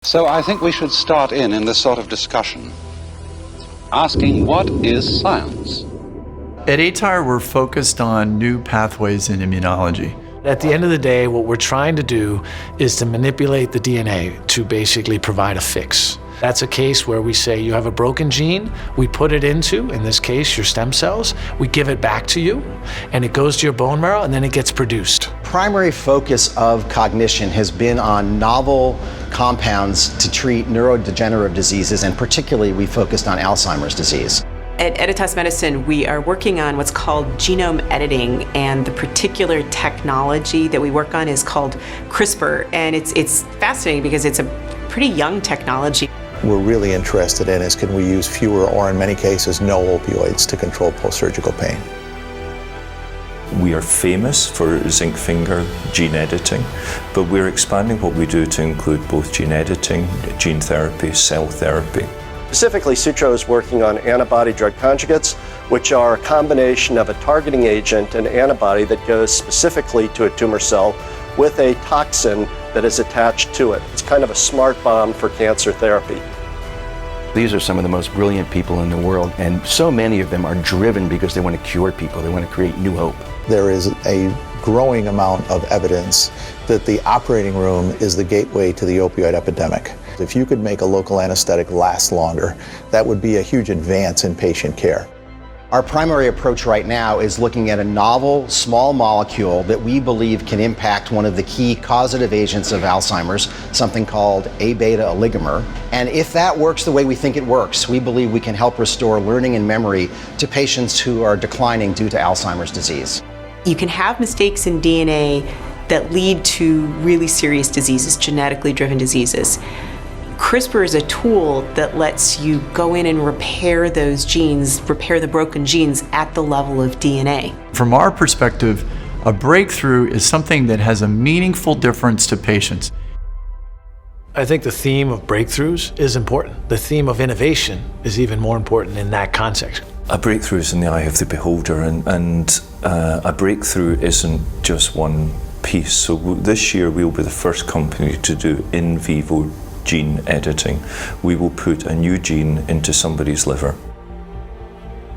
So I think we should start in this sort of discussion, asking what is science? At ATAR, we're focused on new pathways in immunology. At the end of the day, what we're trying to do is to manipulate the DNA to basically provide a fix. That's a case where we say you have a broken gene, we put it into, in this case, your stem cells, we give it back to you, and it goes to your bone marrow, and then it gets produced. Primary focus of cognition has been on novel compounds to treat neurodegenerative diseases, and particularly we focused on Alzheimer's disease. At Editas Medicine, we are working on what's called genome editing, and the particular technology that we work on is called CRISPR, and it's fascinating because it's a pretty young technology. We're really interested in is can we use fewer or in many cases no opioids to control post-surgical pain. We are famous for zinc finger gene editing, but we're expanding what we do to include both gene editing, gene therapy, cell therapy. Specifically, Sutro is working on antibody-drug conjugates, which are a combination of a targeting agent and antibody that goes specifically to a tumor cell with a toxin that is attached to it. It's kind of a smart bomb for cancer therapy. These are some of the most brilliant people in the world, and so many of them are driven because they want to cure people, they want to create new hope. There is a growing amount of evidence that the operating room is the gateway to the opioid epidemic. If you could make a local anesthetic last longer, that would be a huge advance in patient care. Our primary approach right now is looking at a novel small molecule that we believe can impact one of the key causative agents of Alzheimer's, something called A-beta oligomer. And if that works the way we think it works, we believe we can help restore learning and memory to patients who are declining due to Alzheimer's disease. You can have mistakes in DNA that lead to really serious diseases, genetically driven diseases. CRISPR is a tool that lets you go in and repair those genes, repair the broken genes at the level of DNA. From our perspective, a breakthrough is something that has a meaningful difference to patients. I think the theme of breakthroughs is important. The theme of innovation is even more important in that context. A breakthrough is in the eye of the beholder, and a breakthrough isn't just one piece. So this year we'll be the first company to do in vivo gene editing. We will put a new gene into somebody's liver.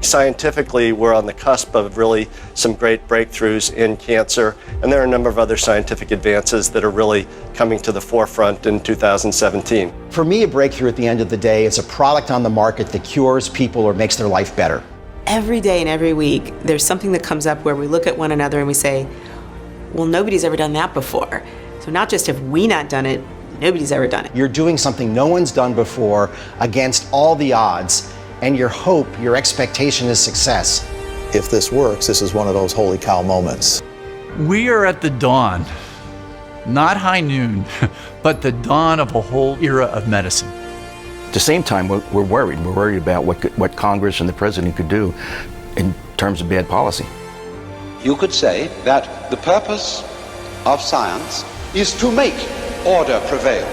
Scientifically, we're on the cusp of really some great breakthroughs in cancer, and there are a number of other scientific advances that are really coming to the forefront in 2017. For me, a breakthrough at the end of the day is a product on the market that cures people or makes their life better. Every day and every week, there's something that comes up where we look at one another and we say, well, nobody's ever done that before. So not just have we not done it, nobody's ever done it. You're doing something no one's done before against all the odds, and your hope, your expectation is success. If this works, this is one of those holy cow moments. We are at the dawn, not high noon, but the dawn of a whole era of medicine. At the same time, we're worried. We're worried about what Congress and the President could do in terms of bad policy. You could say that the purpose of science is to make order prevail.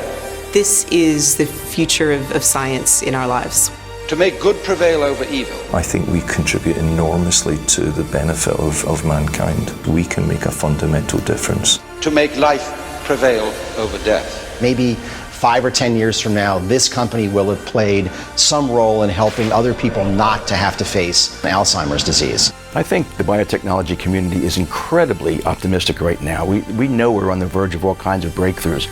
This is the future of science in our lives. To make good prevail over evil. I think we contribute enormously to the benefit of mankind. We can make a fundamental difference. To make life prevail over death. Maybe 5 or 10 years from now, this company will have played some role in helping other people not to have to face Alzheimer's disease. I think the biotechnology community is incredibly optimistic right now. We know we're on the verge of all kinds of breakthroughs.